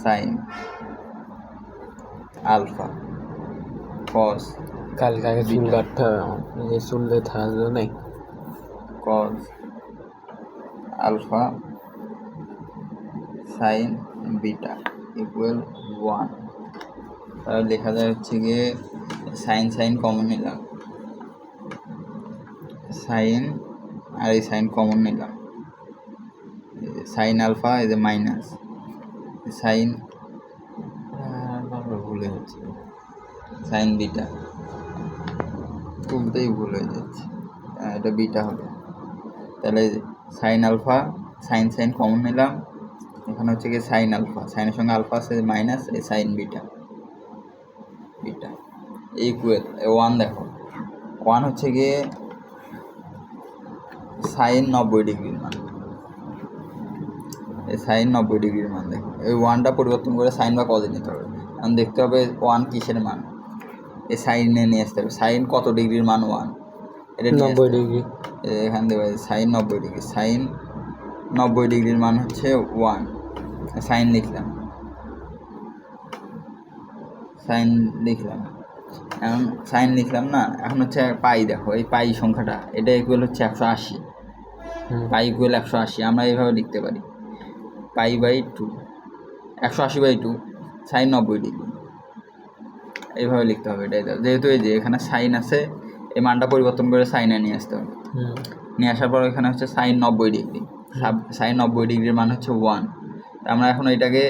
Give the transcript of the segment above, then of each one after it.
Sine alpha কস কালকে আগে চুল কাটতে হবে আমার, এই চুলে থাকবে নাই। Cos alpha sine beta equal 1। তাহলে লেখা যায় হচ্ছে গিয়ে সাইন কমন নিলাম, সাইন আর এই সাইন কমন নিলাম, সাইন আলফা এই যে মাইনাস সাইন ভুলে হচ্ছে সাইন বিটা, তুলতেই ভুল হয়ে যাচ্ছে, এটা বিটা হবে। তাহলে সাইন আলফা সাইন কমন নিলাম, এখানে হচ্ছে গিয়ে সাইন আলফা, সাইনের সঙ্গে আলফা আছে মাইনাস এই সাইন বিটা ইকুয়াল 1। দেখো 1 হচ্ছে গিয়ে সাইন 90 ডিগ্রির মান, এই সাইন 90 ডিগ্রির মান। দেখো এই 1টা পরিবর্তন করে সাইন বা কজে নিতে হবে, কারণ দেখতে হবে 1 কিসের মান, এই সাইনে নিয়ে আসতে হবে। সাইন কত ডিগ্রির মান 1, এটা 90 ডিগ্রি। এখান দেবে সাইন 90 ডিগ্রি, সাইন 90 ডিগ্রির মান হচ্ছে 1। সাইন লিখলাম এখন সাইন লিখলাম না, এখন হচ্ছে পাই। দেখো এই পাই সংখ্যাটা এটা ইকুয়াল হচ্ছে 180, পাই ইকুয়াল 180। আমরা এইভাবে লিখতে পারি পাই বাই 2, 180/2 সাইন 90 ডিগ্রি, এইভাবে লিখতে হবে। এটাই যেহেতু এই যে এখানে সাইন আছে, এই মানটা পরিবর্তন করে সাইনে নিয়ে আসতে হবে। নিয়ে আসার পর এখানে হচ্ছে সাইন 90 ডিগ্রি, সাইন 90 ডিগ্রির মান হচ্ছে 1। আমরা এখন এটাকে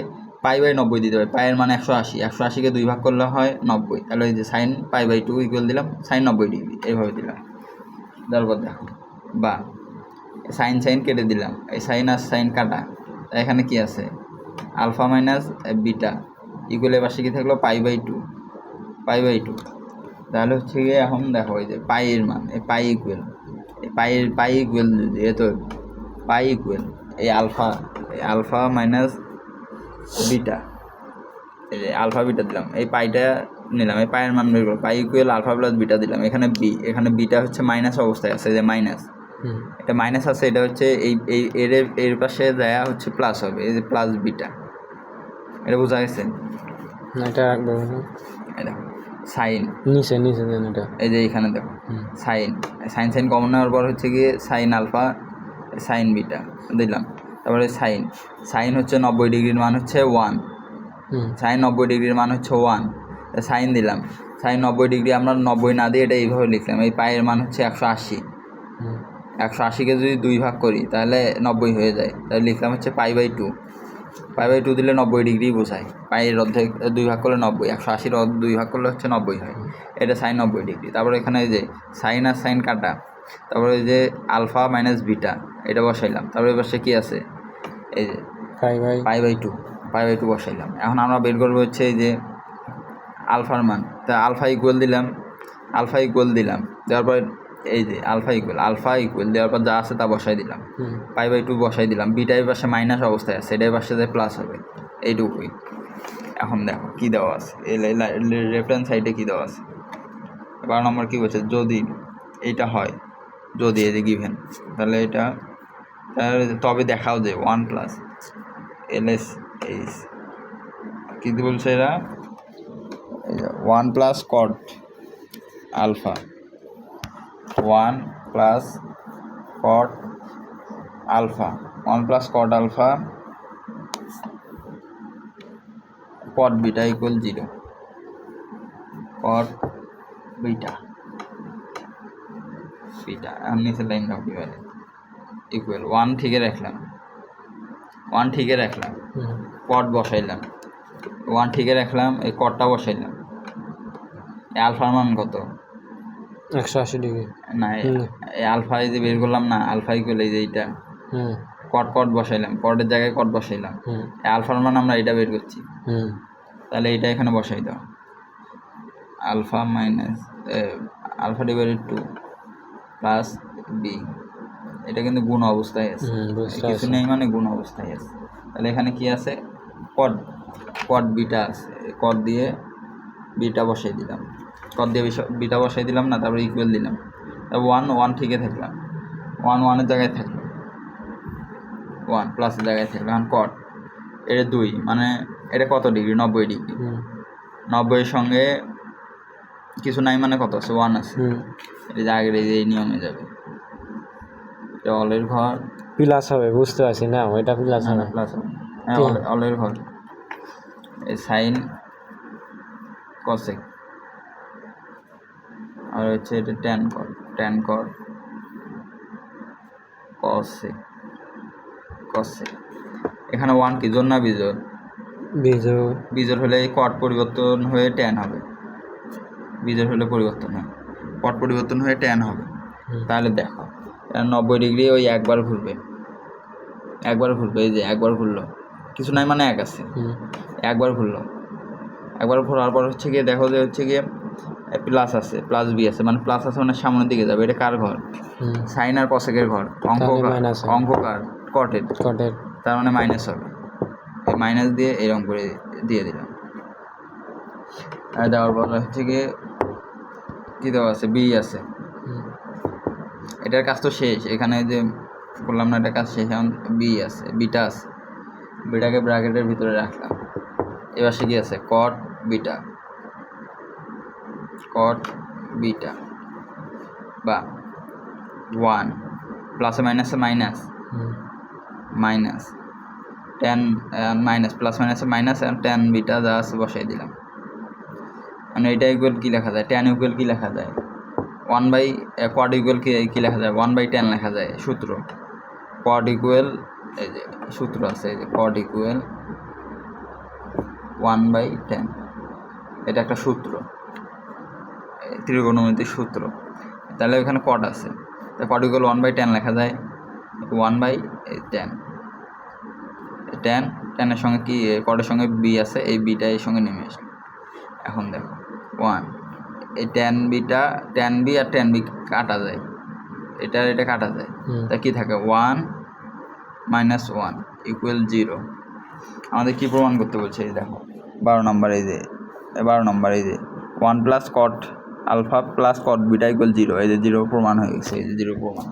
পাই/90 দিতে পারি। পাইয়ের মান 180, 180কে 2 ভাগ করলে হয় 90। তাহলে এই যে সাইন পাই/2 ইকুয়াল দিলাম সাইন 90 ডিগ্রি, এইভাবে দিলাম। তারপর দেখো বা সাইন কেটে দিলাম, এই সাইন আর সাইন কাটা, এখানে কি আছে আলফা মাইনাস বিটা ইকুয়াল এর পাশে কি থাকলো পাই/2। তাহলে হচ্ছে গিয়ে এখন দেখো এই যে পাইয়ের মান, এই পাই ইকুয়াল এ তো পাই ইকুয়াল এই আলফা মাইনাস বিটা, এই যে আলফা বিটা দিলাম, এই পাইটা নিলাম, এই পাইয়ের মান বের করো, পাই ইকুয়াল আলফা প্লাস বিটা দিলাম। এখানে এখানে বিটা হচ্ছে মাইনাস অবস্থায় আছে, যে মাইনাস, এটা মাইনাস আছে, এটা হচ্ছে এই এর পাশে দেয়া হচ্ছে প্লাস হবে, এই যে প্লাস বিটা। এটা বোঝা গেছে? এটা রাখবো না, এটা সাইন নিচে দেন এটা, এই যে এখানে দেখো সাইন কমন নেওয়ার পর হচ্ছে গিয়ে সাইন আলফা সাইন বিটা দিলাম। তারপরে সাইন হচ্ছে 90 ডিগ্রির মান হচ্ছে 1, সাইন 90 ডিগ্রির মান হচ্ছে 1, সাইন দিলাম। সাইন 90 ডিগ্রি আমরা 90 না দিয়ে এটা এইভাবে লিখলাম, এই পায়ের মান হচ্ছে 180, 180কে যদি 2 ভাগ করি তাহলে 90 হয়ে যায়। তাহলে লিখলাম হচ্ছে পাই/2 দিলে 90 ডিগ্রি বোঝায়, পাইয়ের অর্ধেক 2 ভাগ করলে 90, 180-র 2 ভাগ করলে হচ্ছে 90 হয়, এটা সাইন 90 ডিগ্রি। তারপরে এখানে এই যে সাইন আর সাইন কাটা, তারপরে এই যে আলফা মাইনাস বিটা এটা বসাইলাম। তারপরে এবার সে কী আছে এই যে পাই/2 বসাইলাম। এখন আমরা বের করবো হচ্ছে এই যে আলফার মান, তা আলফা ইকুয়াল দিলাম, দেওয়ার পর এই যে আলফা ইকুয়াল দেওয়ার পর যা আছে তা বসাই দিলাম, পাই/2 বসাই দিলাম। বিটার পাশে মাইনাস অবস্থায় আছে, এটার পাশে যে প্লাস হবে, এইটুকুই। এখন দেখো কী দেওয়া আছে, এই লেফট হ্যান্ড সাইডে কী দেওয়া আছে। 12 নম্বর কী বলছে, যদি এইটা হয়, যদি এই যে গিভেন, তাহলে এটা তবে দেখাও যে 1 প্লাস LS কী বলছে এরা, 1 plus cot alpha, 1 plus cot alpha cot beta equal 0, cot beta আর নিচের লাইন দাও কীভাবে ইকুয়াল 1 ঠিকই রাখলাম, কট বসাইলাম, 1 ঠিকই রাখলাম, এই কটটা বসাইলাম। এই আলফার মান কত 180 ডিগ্রি না, এই আলফা এই যে বের করলাম না, আলফা ইকুয়াল এই যে এইটা কট বসাইলাম, কটের জায়গায় কট বসাইলাম, এই আলফার মান আমরা এটা বের করছি, তাহলে এটা এখানে বসাই দাও, আলফা মাইনাস α/2 প্লাস বি, এটা কিন্তু গুণ অবস্থায় আছে, কিছু নেই মানে গুণ অবস্থায় আছে। তাহলে এখানে কি আছে, কট বিটা আছে, কট দিয়ে বিটা বসাই দিলাম, বিটা বসাই দিলাম না, তারপরে ইকুয়াল দিলাম, তারপর 1 ঠিকই থাকলাম, 1 জায়গায় থাকলো, 1 প্লাসের জায়গায় থাকলো। এখন কট এটা 2 মানে এটা কত ডিগ্রি? 90 ডিগ্রি। হুম 90-এর সঙ্গে কিছু নাই মানে কত আছে? 1 আছে। হুম এটা যে আগের এই নিয়মে যাবে। এটা অলের ঘর, প্লাস হবে, বুঝতে পারছি না, ওইটা প্লাস না না হবে। প্লাস হবে, হ্যাঁ কি? অলের ঘর, এই সাইন কসেক, আর হচ্ছে এটা ট্যান কর কসেক কসেক। এখানে 1 কি জোর না বিজোড়? বিজোড়। বিজোড় হলে এই কট পরিবর্তন হয়ে ট্যান হবে, বিজোড় হলে পরিবর্তন হয়, কট পরিবর্তন হয়ে ট্যান হবে। তাহলে দেখো 90 ডিগ্রি ওই একবার ঘুরবে, এই যে একবার ঘুরলো, কিছু নাই মানে 1 আছে, একবার ঘুরলো, একবার ঘোরার পর হচ্ছে গিয়ে দেখো যে হচ্ছে গিয়ে প্লাস আছে, প্লাস বি আছে, মানে প্লাস আছে মানে সামনের দিকে যাবে। এটা কার ঘর? সাইন আর কসেকের ঘর। অঙ্ককার কটের, তার মানে মাইনাস হবে। এই মাইনাস দিয়ে এরকম করে দিয়ে দিলাম। আর দেওয়ার পর হচ্ছে গিয়ে কী দেওয়া আছে? বি আছে। এটার কাজ তো শেষ, এখানে যে করলাম না, এটার কাজ শেষ। এখন বি আছে, বিটা আছে, বিটাকে ব্র্যাকেটের ভিতরে রাখলাম। এবার সে কি আছে? কট বিটা বা 1 প্লাসে মাইনাসে মাইনাস ট্যান মাইনাস প্লাস মাইনাসে মাইনাস, ট্যান বিটা যা আছে বসাই দিলাম। মানে এটা ইকুয়াল কী লেখা যায়? ট্যান ইকুয়াল কী লেখা যায়? 1/, কট ইকুয়াল কী লেখা যায়? 1/tan লেখা যায়। সূত্র কট ইকুয়াল, এই যে সূত্র আছে, এই যে কট ইকুয়াল 1/tan। এটা একটা সূত্র, ত্রিকোণমিতির সূত্র। তাহলে ওখানে কট আছে, তা কট ইকুয়াল 1/tan লেখা যায়। 1/tan, ট্যানের সঙ্গে কি কটের সঙ্গে বি আছে, এই বিটা এর সঙ্গে নেমে আসে। এখন দেখো 1, এই ট্যান বি আর ট্যান বি কাটা যায়, এটা কাটা যায়, তা কি থাকে? 1 - 1 ইকুয়াল 0। আমাদের কি প্রমাণ করতে বলছে? এই দেখো 12 নম্বর, এই যে 1 plus cot alpha plus cot beta equal 0। এই যে 0 প্রমাণ হয়ে গেছে, এই যে 0 প্রমাণ।